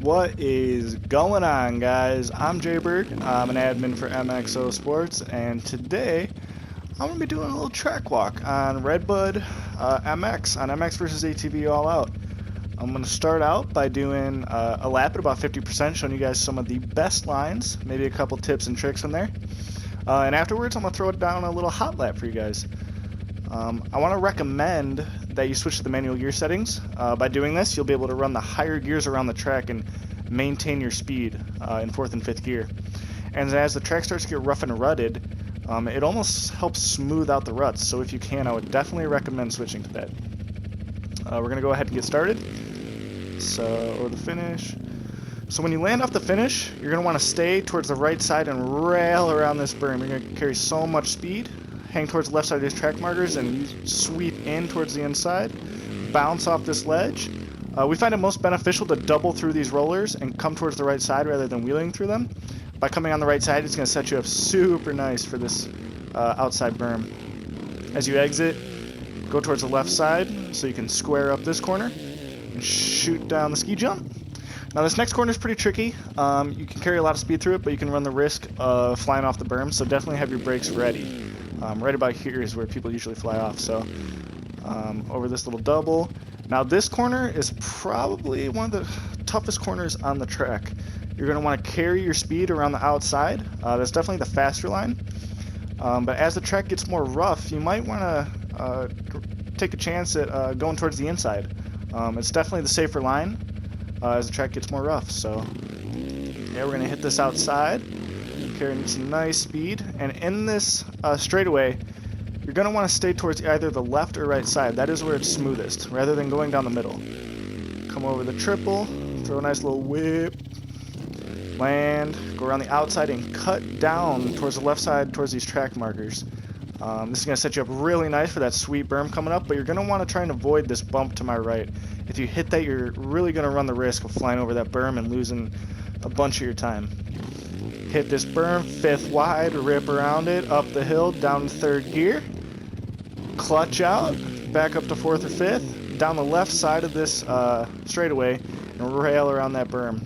What is going on, guys? I'm Jay Berg. I'm an admin for MXO Sports, and today I'm going to be doing a little track walk on Redbud MX, on MX versus ATV All Out. I'm going to start out by doing a lap at about 50%, showing you guys some of the best lines, maybe a couple tips and tricks in there. And afterwards, I'm going to throw it down a little hot lap for you guys. I want to recommend that you switch to the manual gear settings. By doing this, you'll be able to run the higher gears around the track and maintain your speed in 4th and 5th gear. And as the track starts to get rough and rutted, it almost helps smooth out the ruts. So if you can, I would definitely recommend switching to that. We're going to go ahead and get started. So, over the finish. So when you land off the finish, you're going to want to stay towards the right side and rail around this berm. You're going to carry so much speed. Hang towards the left side of these track markers and sweep in towards the inside. Bounce off this ledge. We find it most beneficial to double through these rollers and come towards the right side rather than wheeling through them. By coming on the right side, it's going to set you up super nice for this outside berm. As you exit, go towards the left side so you can square up this corner and shoot down the ski jump. Now this next corner is pretty tricky. You can carry a lot of speed through it, but you can run the risk of flying off the berm, so definitely have your brakes ready. Right about here is where people usually fly off, so over this little double. Now this corner is probably one of the toughest corners on the track. You're going to want to carry your speed around the outside. That's definitely the faster line. But as the track gets more rough, you might want to take a chance at going towards the inside. It's definitely the safer line as the track gets more rough. So yeah, we're going to hit this outside. Carrying some nice speed, and in this straightaway, you're going to want to stay towards either the left or right side. That is where it's smoothest, rather than going down the middle. Come over the triple, throw a nice little whip, land, go around the outside and cut down towards the left side towards these track markers. This is going to set you up really nice for that sweet berm coming up, but you're going to want to try and avoid this bump to my right. If you hit that, you're really going to run the risk of flying over that berm and losing a bunch of your time. Hit this berm, 5th wide, rip around it, up the hill, down to 3rd gear, clutch out, back up to 4th or 5th, down the left side of this straightaway, and rail around that berm.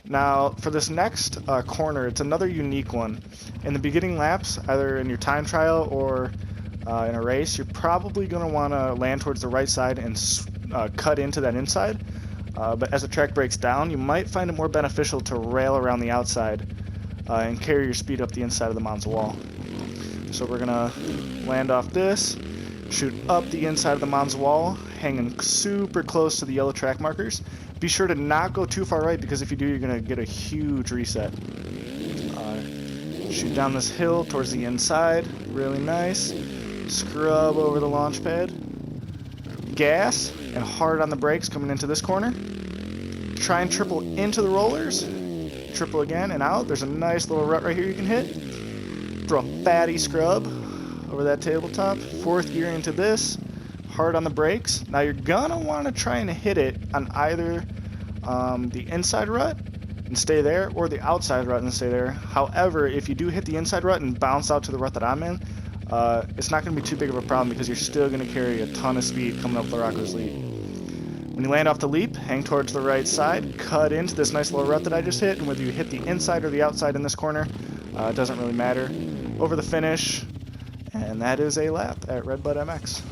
Now, for this next corner, it's another unique one. In the beginning laps, either in your time trial or in a race, you're probably going to want to land towards the right side and cut into that inside. But as the track breaks down, you might find it more beneficial to rail around the outside and carry your speed up the inside of the Monza wall. So we're gonna land off this, shoot up the inside of the Monza wall, hanging super close to the yellow track markers. Be sure to not go too far right, because if you do, you're gonna get a huge reset. Shoot down this hill towards the inside, really nice. Scrub over the launch pad. Gas and hard on the brakes coming into this corner. Try and triple into the rollers. Triple again and out. There's a nice little rut right here you can hit. Throw a fatty scrub over that tabletop. 4th gear into this. Hard on the brakes. Now you're gonna want to try and hit it on either the inside rut and stay there, or the outside rut and stay there. However, if you do hit the inside rut and bounce out to the rut that I'm in, it's not going to be too big of a problem, because you're still going to carry a ton of speed coming up Larocco's lead. When you land off the leap, hang towards the right side, cut into this nice little rut that I just hit, and whether you hit the inside or the outside in this corner, it doesn't really matter. Over the finish, and that is a lap at Redbud MX.